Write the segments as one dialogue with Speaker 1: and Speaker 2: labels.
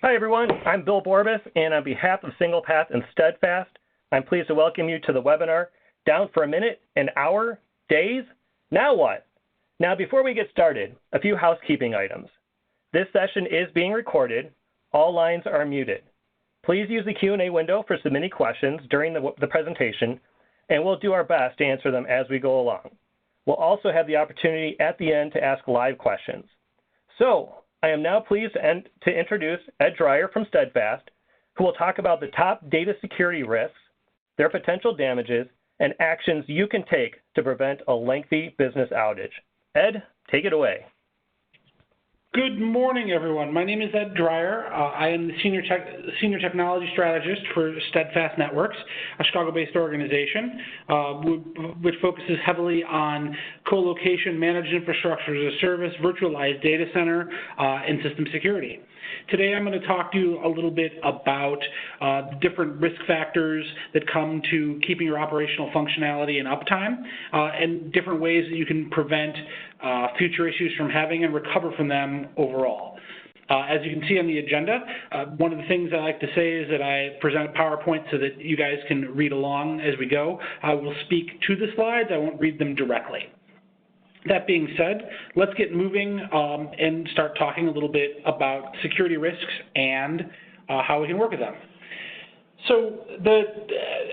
Speaker 1: Hi everyone, I'm Bill Borbis, and on behalf of SinglePath and Steadfast, I'm pleased to welcome you to the webinar, Down for a Minute, an Hour, Days, Now What? Now before we get started, a few housekeeping items. This session is being recorded. All lines are muted. Please use the Q&A window for submitting questions during the presentation, and we'll do our best to answer them as we go along. We'll also have the opportunity at the end to ask live questions. So, I am now pleased to introduce Ed Dreyer from Steadfast, who will talk about the top data security risks, their potential damages, and actions you can take to prevent a lengthy business outage. Ed, take it away.
Speaker 2: Good morning, everyone. My name is Ed Dreyer. I am the Senior Technology Strategist for Steadfast Networks, a Chicago-based organization which focuses heavily on co-location, managed infrastructure as a service, virtualized data center, and system security. Today I'm going to talk to you a little bit about different risk factors that come to keeping your operational functionality and uptime, and different ways that you can prevent future issues from having and recover from them overall. As you can see on the agenda, one of the things I like to say is that I present a PowerPoint so that you guys can read along as we go. I will speak to the slides. I won't read them directly. That being said, let's get moving and start talking a little bit about security risks and how we can work with them. So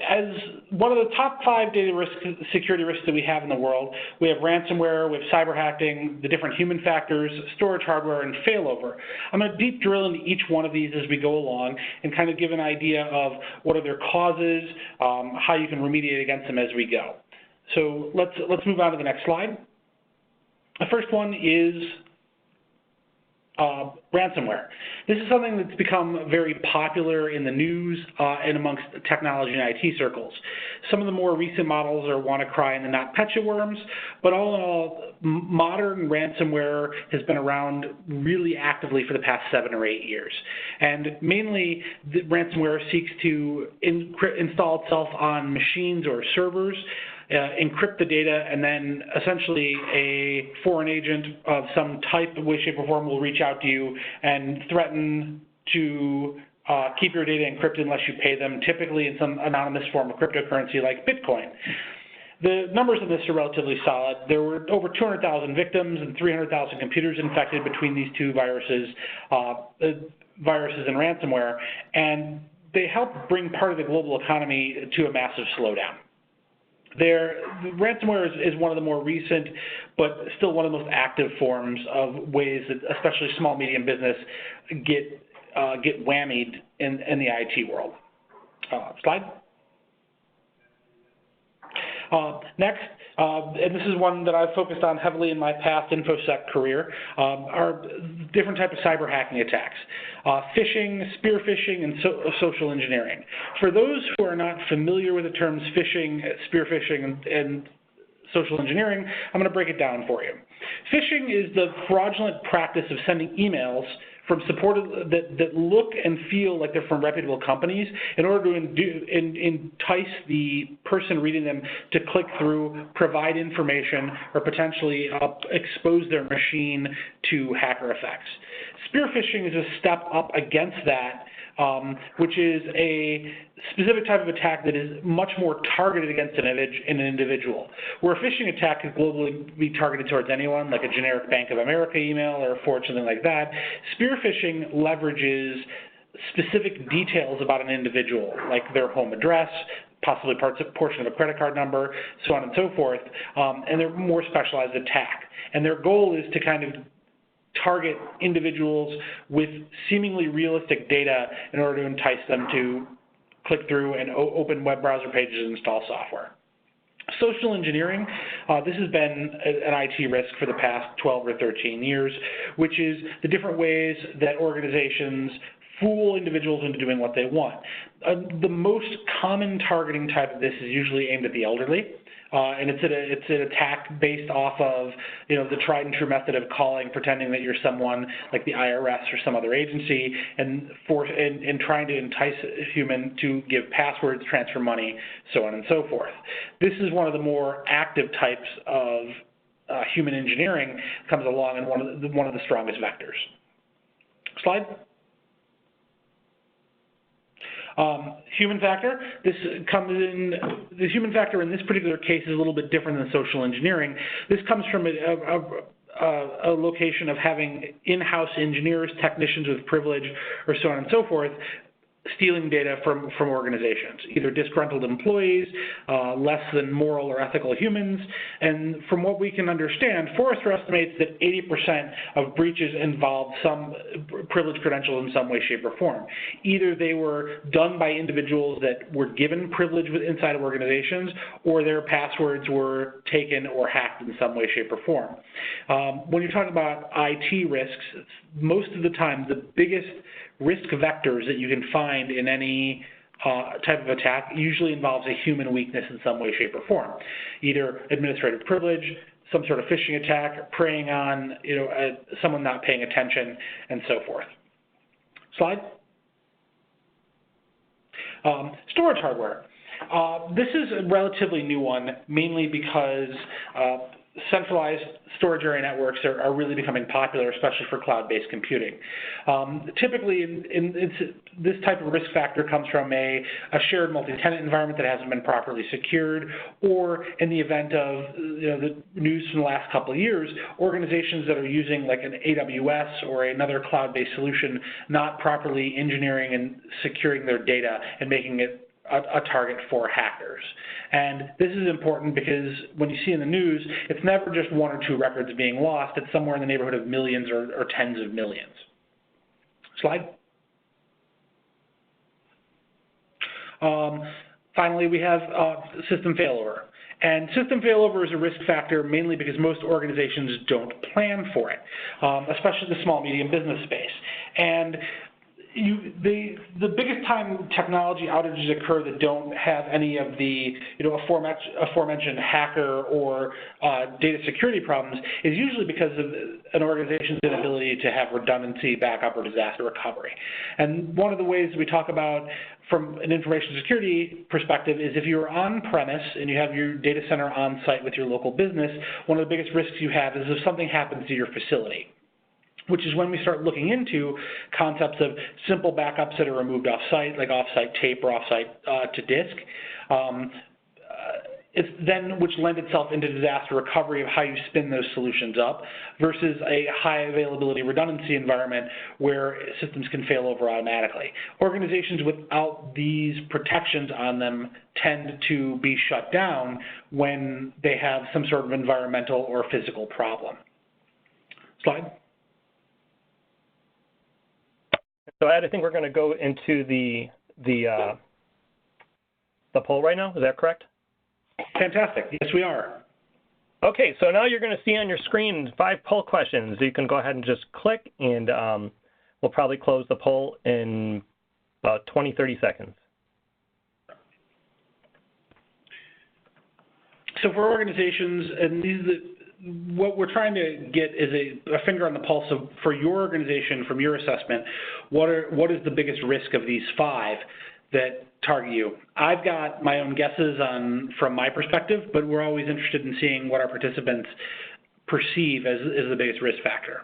Speaker 2: as one of the top 5 security risks that we have in the world, we have ransomware, we have cyber hacking, the different human factors, storage hardware, and failover. I'm going to deep drill into each one of these as we go along and kind of give an idea of what are their causes, how you can remediate against them as we go. So let's move on to the next slide. The first one is ransomware. This is something that's become very popular in the news and amongst technology and IT circles. Some of the more recent models are WannaCry and the NotPetya worms, but all in all, modern ransomware has been around really actively for the past 7 or 8 years. And mainly, the ransomware seeks to install itself on machines or servers, encrypt the data, and then essentially a foreign agent of some type, way, shape, or form will reach out to you and threaten to keep your data encrypted unless you pay them, typically in some anonymous form of cryptocurrency like Bitcoin. The numbers of this are relatively solid. There were over 200,000 victims and 300,000 computers infected between these two viruses and ransomware, and they helped bring part of the global economy to a massive slowdown. Ransomware is one of the more recent, but still one of the most active forms of ways that especially small, medium business get whammied in the IT world. Slide. Next, and this is one that I've focused on heavily in my past InfoSec career, are different types of cyber hacking attacks. Phishing, spear phishing, and social engineering. For those who are not familiar with the terms phishing, spear phishing, and social engineering, I'm going to break it down for you. Phishing is the fraudulent practice of sending emails from that look and feel like they're from reputable companies in order to entice the person reading them to click through, provide information, or potentially expose their machine to hacker effects. Spear phishing is a step up against that, which is a specific type of attack that is much more targeted against an individual. Where a phishing attack could globally be targeted towards anyone, like a generic Bank of America email or a Fortune, something like that, spear phishing leverages specific details about an individual, like their home address, possibly portion of a credit card number, so on and so forth, and they're more specialized attack. And their goal is to kind of target individuals with seemingly realistic data in order to entice them to click through and open web browser pages and install software. Social engineering, this has been an IT risk for the past 12 or 13 years, which is the different ways that organizations fool individuals into doing what they want. The most common targeting type of this is usually aimed at the elderly. And it's an attack based off of, the tried and true method of calling, pretending that you're someone like the IRS or some other agency, and trying to entice a human to give passwords, transfer money, so on and so forth. This is one of the more active types of human engineering comes along, and one of the strongest vectors. Slide. Human factor. The human factor in this particular case is a little bit different than social engineering. This comes from a location of having in-house engineers, technicians with privilege, or so on and so forth, stealing data from organizations, either disgruntled employees, less than moral or ethical humans. And from what we can understand, Forrester estimates that 80% of breaches involve some privileged credentials in some way, shape, or form. Either they were done by individuals that were given privilege inside of organizations, or their passwords were taken or hacked in some way, shape, or form. When you're talking about IT risks, most of the time the biggest risk vectors that you can find in any type of attack usually involves a human weakness in some way, shape, or form. Either administrative privilege, some sort of phishing attack, preying on someone not paying attention, and so forth. Slide. Storage hardware. This is a relatively new one, mainly because centralized storage area networks are really becoming popular, especially for cloud-based computing. Typically, this type of risk factor comes from a shared multi-tenant environment that hasn't been properly secured, or in the event of the news from the last couple of years, organizations that are using like an AWS or another cloud-based solution not properly engineering and securing their data and making it a target for hackers. And this is important because when you see in the news, it's never just one or two records being lost. It's somewhere in the neighborhood of millions or tens of millions. Slide. Finally, we have system failover. And system failover is a risk factor mainly because most organizations don't plan for it, especially the small, medium business space. And the biggest time technology outages occur that don't have any of the aforementioned hacker or data security problems is usually because of an organization's inability to have redundancy, backup, or disaster recovery. And one of the ways we talk about from an information security perspective is if you're on premise and you have your data center on site with your local business, one of the biggest risks you have is if something happens to your facility, which is when we start looking into concepts of simple backups that are removed off-site, like off-site tape or off-site to disk. It's then which lend itself into disaster recovery of how you spin those solutions up versus a high availability redundancy environment where systems can fail over automatically. Organizations without these protections on them tend to be shut down when they have some sort of environmental or physical problem. Slide.
Speaker 1: So Ed, I think we're going to go into the poll right now. Is that correct?
Speaker 2: Fantastic. Yes, we are.
Speaker 1: Okay, so now you're going to see on your screen 5 poll questions. You can go ahead and just click, and we'll probably close the poll in about 20, 30 seconds.
Speaker 2: So for organizations, and what we're trying to get is a finger on the pulse of, for your organization, from your assessment, what is the biggest risk of these 5 that target you? I've got my own guesses from my perspective, but we're always interested in seeing what our participants perceive as the biggest risk factor.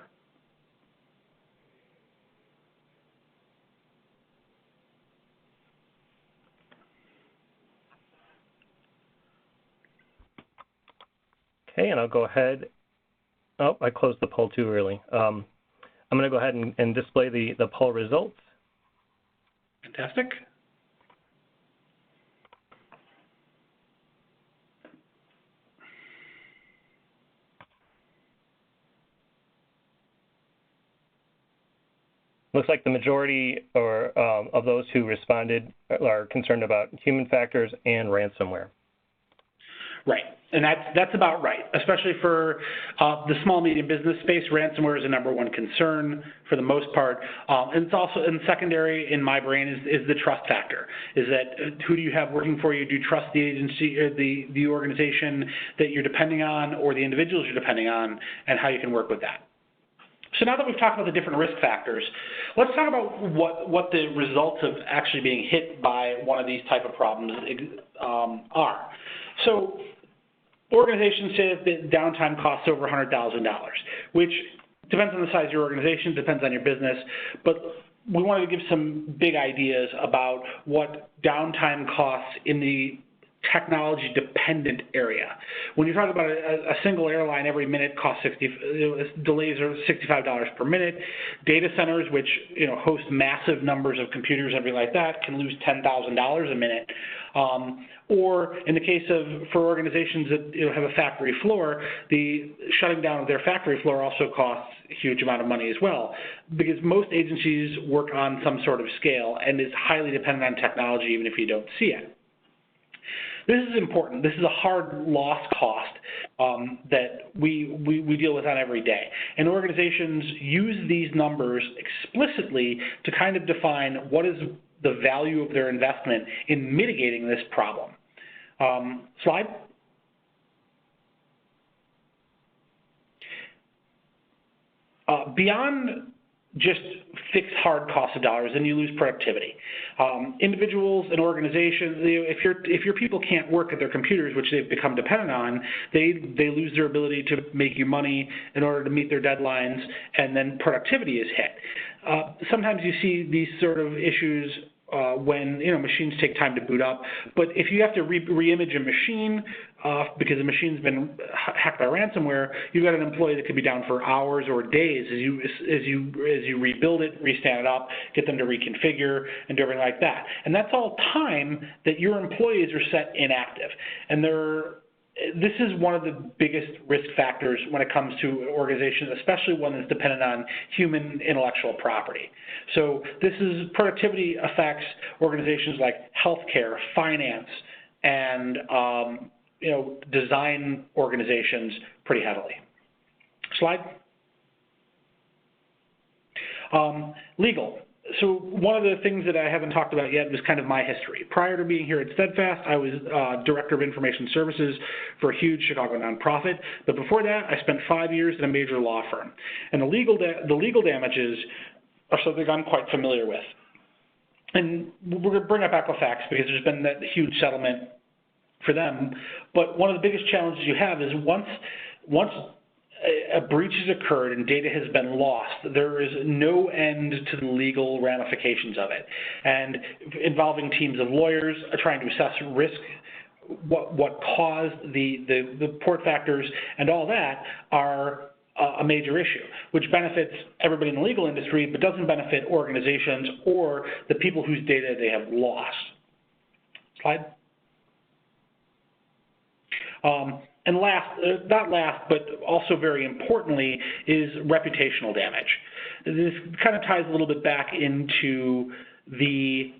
Speaker 1: Okay, and I'll go ahead. Oh, I closed the poll too early. I'm going to go ahead and display the poll results.
Speaker 2: Fantastic.
Speaker 1: Looks like the majority of those who responded are concerned about human factors and ransomware.
Speaker 2: Right, and that's about right, especially for the small, medium business space. Ransomware is the #1 concern for the most part. And it's also, and secondary in my brain is the trust factor, is that who do you have working for you? Do you trust the agency, or the organization that you're depending on, or the individuals you're depending on, and how you can work with that. So now that we've talked about the different risk factors, let's talk about what the results of actually being hit by one of these type of problems are. So organizations say that downtime costs over $100,000, which Depends on the size of your organization, depends on your business, but we wanted to give some big ideas about what downtime costs in the technology-dependent area. When you talk about a single airline, every minute costs delays are $65 per minute. Data centers, which host massive numbers of computers, everything like that, can lose $10,000 a minute. Or in the case of for organizations that have a factory floor, the shutting down of their factory floor also costs a huge amount of money as well, because most agencies work on some sort of scale and is highly dependent on technology, even if you don't see it. This is important. This is a hard loss cost that we deal with on every day. And organizations use these numbers explicitly to kind of define what is the value of their investment in mitigating this problem. Slide. Beyond just fixed hard costs of dollars, then you lose productivity. Individuals and organizations, if your people can't work at their computers, which they've become dependent on, they lose their ability to make you money in order to meet their deadlines, and then productivity is hit. Sometimes you see these sort of issues when machines take time to boot up. But if you have to re-image a machine because the machine's been hacked by ransomware, you've got an employee that could be down for hours or days as you rebuild it, restand it up, get them to reconfigure, and do everything like that. And that's all time that your employees are set inactive. And this is one of the biggest risk factors when it comes to organizations, especially one that's dependent on human intellectual property. So productivity affects organizations like healthcare, finance, and design organizations pretty heavily. Slide. Legal. So one of the things that I haven't talked about yet was kind of my history. Prior to being here at Steadfast, I was Director of Information Services for a huge Chicago nonprofit. But before that, I spent 5 years in a major law firm. And the legal damages are something I'm quite familiar with. And we're going to bring up Equifax because there's been that huge settlement for them. But one of the biggest challenges you have is once a breach has occurred and data has been lost, there is no end to the legal ramifications of it. And involving teams of lawyers trying to assess risk, what caused the port factors, and all that are a major issue, which benefits everybody in the legal industry, but doesn't benefit organizations or the people whose data they have lost. Slide. And not last, but also very importantly, is reputational damage. This kind of ties a little bit back into the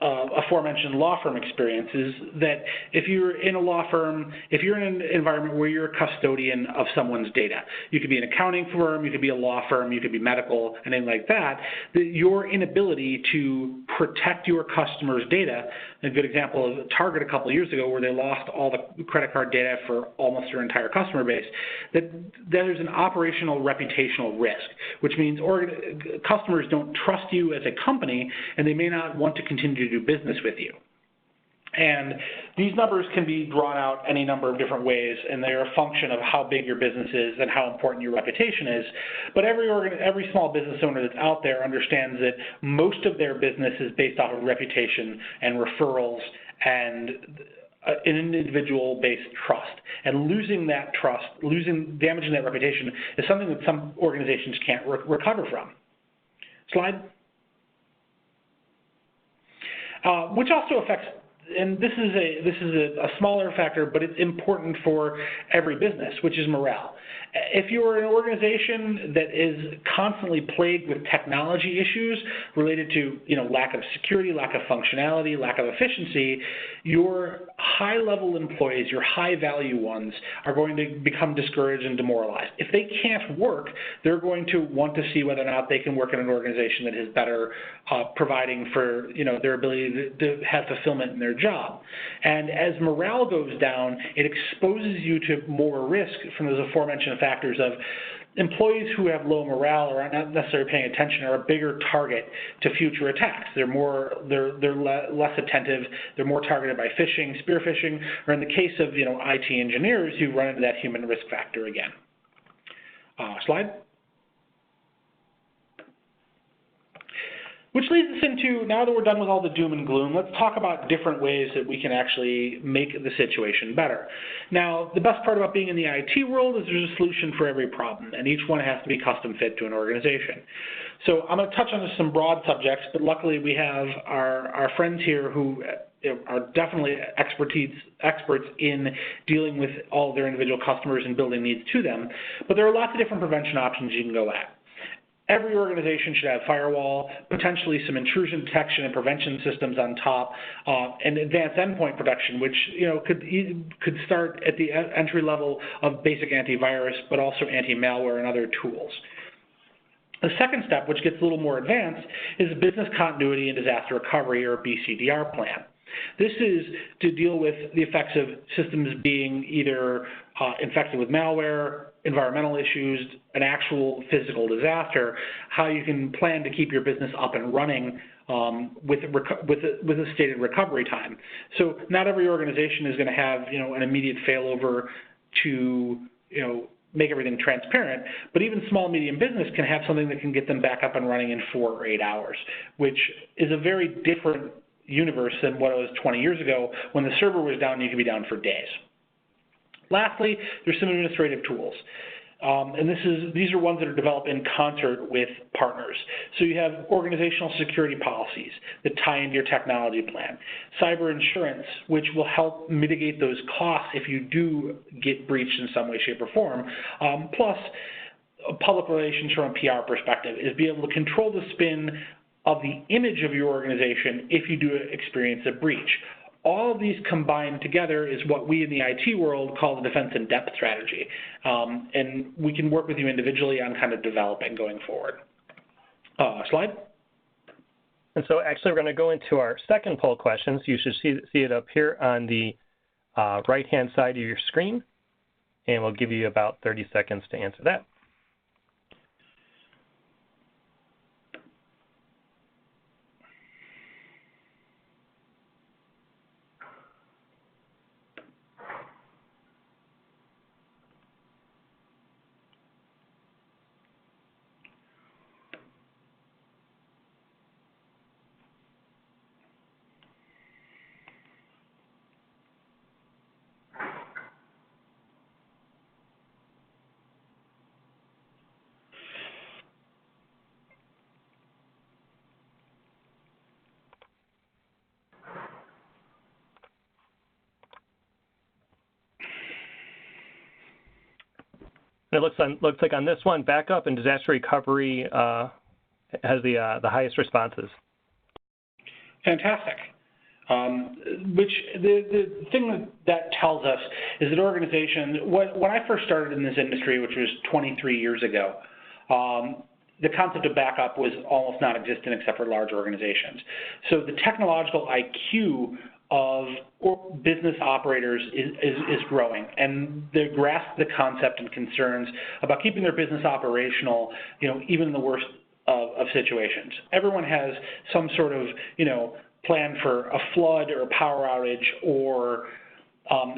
Speaker 2: aforementioned law firm experiences, that if you're in a law firm, if you're in an environment where you're a custodian of someone's data, you could be an accounting firm, you could be a law firm, you could be medical, anything like that, your inability to protect your customers' data, a good example of Target a couple of years ago where they lost all the credit card data for almost their entire customer base, that there's an operational reputational risk, which means customers don't trust you as a company and they may not want to continue to do business with you. And these numbers can be drawn out any number of different ways, and they're a function of how big your business is and how important your reputation is. But every small business owner that's out there understands that most of their business is based off of reputation and referrals and an individual-based trust. And losing that trust, damaging that reputation is something that some organizations can't recover from. Slide. Which also affects, and this is a smaller factor, but it's important for every business, which is morale. If you're an organization that is constantly plagued with technology issues related to lack of security, lack of functionality, lack of efficiency, your high-level employees, your high-value ones, are going to become discouraged and demoralized. If they can't work, they're going to want to see whether or not they can work in an organization that is better providing for their ability to have fulfillment in their job. And as morale goes down, it exposes you to more risk from those aforementioned factors of employees who have low morale or are not necessarily paying attention are a bigger target to future attacks. They're less attentive. They're more targeted by phishing, spear phishing, or in the case of IT engineers, you run into that human risk factor again. Slide. Which leads us into, now that we're done with all the doom and gloom, let's talk about different ways that we can actually make the situation better. Now, the best part about being in the IT world is there's a solution for every problem, and each one has to be custom fit to an organization. So I'm going to touch on some broad subjects, but luckily we have our friends here who are definitely experts in dealing with all their individual customers and building needs to them. But there are lots of different prevention options you can go at. Every organization should have firewall, potentially some intrusion detection and prevention systems on top, and advanced endpoint protection, which could start at the entry level of basic antivirus, but also anti-malware and other tools. The second step, which gets a little more advanced, is a business continuity and disaster recovery, or BCDR plan. This is to deal with the effects of systems being either infected with malware, environmental issues, an actual physical disaster, how you can plan to keep your business up and running with a stated recovery time. So not every organization is going to have an immediate failover to make everything transparent, but even small medium business can have something that can get them back up and running in 4 or 8 hours, which is a very different universe than what it was 20 years ago when the server was down and you could be down for days. Lastly, there's some administrative tools. And these are ones that are developed in concert with partners. So you have organizational security policies that tie into your technology plan, cyber insurance, which will help mitigate those costs if you do get breached in some way, shape, or form, plus public relations from a PR perspective is be able to control the spin of the image of your organization if you do experience a breach. All of these combined together is what we in the IT world call the defense in depth strategy. And we can work with you individually on kind of developing going forward. Slide.
Speaker 1: And so actually we're going to go into our second poll questions. You should see it up here on the right-hand side of your screen. And we'll give you about 30 seconds to answer that. It looks like on this one, backup and disaster recovery has the highest responses.
Speaker 2: Fantastic. Which the thing that tells us is that organizations, when I first started in this industry, which was 23 years ago, the concept of backup was almost non-existent except for large organizations. So the technological IQ of business operators is growing, and they grasp the concept and concerns about keeping their business operational, even in the worst of situations. Everyone has some sort of, plan for a flood or a power outage or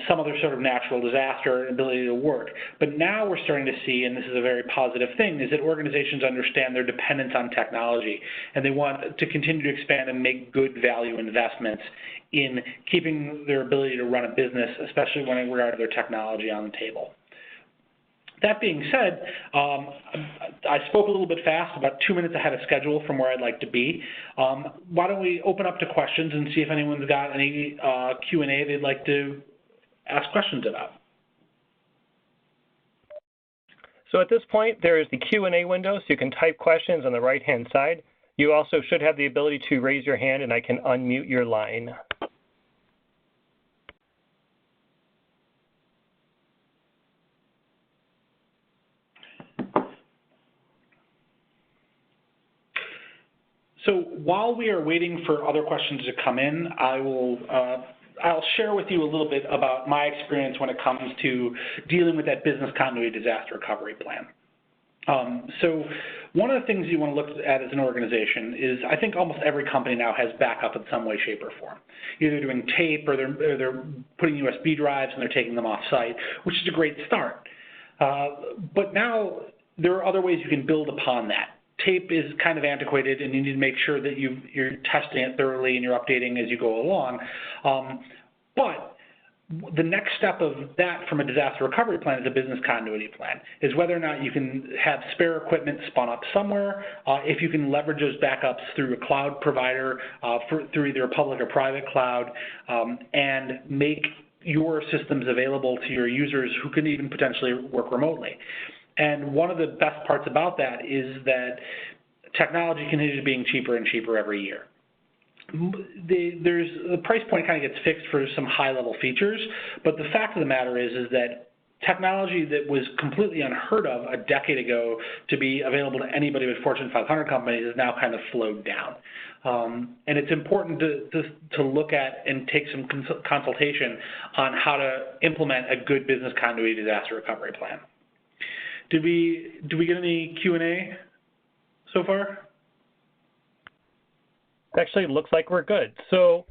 Speaker 2: some other sort of natural disaster and ability to work. But now we're starting to see, and this is a very positive thing, is that organizations understand their dependence on technology, and they want to continue to expand and make good value investments in keeping their ability to run a business, especially when in regard to their technology on the table. That being said, I spoke a little bit fast, about 2 minutes ahead of schedule from where I'd like to be. Why don't we open up to questions and see if anyone's got any Q&A they'd like to ask questions about.
Speaker 1: So at this point, there is the Q&A window, so you can type questions on the right-hand side. You also should have the ability to raise your hand, and I can unmute your line.
Speaker 2: So while we are waiting for other questions to come in, I'll share with you a little bit about my experience when it comes to dealing with that business continuity disaster recovery plan. So one of the things you want to look at as an organization is, I think almost every company now has backup in some way, shape, or form. Either doing tape or they're putting USB drives and they're taking them off site, which is a great start. But now there are other ways you can build upon that. tape is kind of antiquated, and you need to make sure that you're testing it thoroughly and you're updating as you go along. But the next step of that from a disaster recovery plan is a business continuity plan, is whether or not you can have spare equipment spun up somewhere, if you can leverage those backups through a cloud provider, through either a public or private cloud, and make your systems available to your users who can even potentially work remotely. And one of the best parts about that is that technology continues being cheaper and cheaper every year. The price point kind of gets fixed for some high-level features, but the fact of the matter is that technology that was completely unheard of a decade ago to be available to anybody with Fortune 500 companies is now kind of slowed down. And it's important to look at and take some consultation on how to implement a good business continuity disaster recovery plan. Did we get any Q&A so far?
Speaker 1: Actually, looks like we're good. So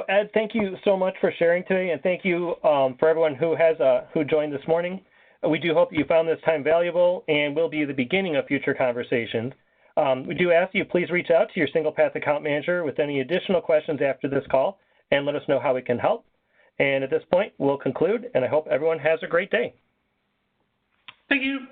Speaker 1: Ed, thank you so much for sharing today, and thank you for everyone who joined this morning. We do hope you found this time valuable and will be the beginning of future conversations. We do ask you please reach out to your single path account manager with any additional questions after this call and let us know how we can help. And at this point, we'll conclude, and I hope everyone has a great day.
Speaker 2: Thank you.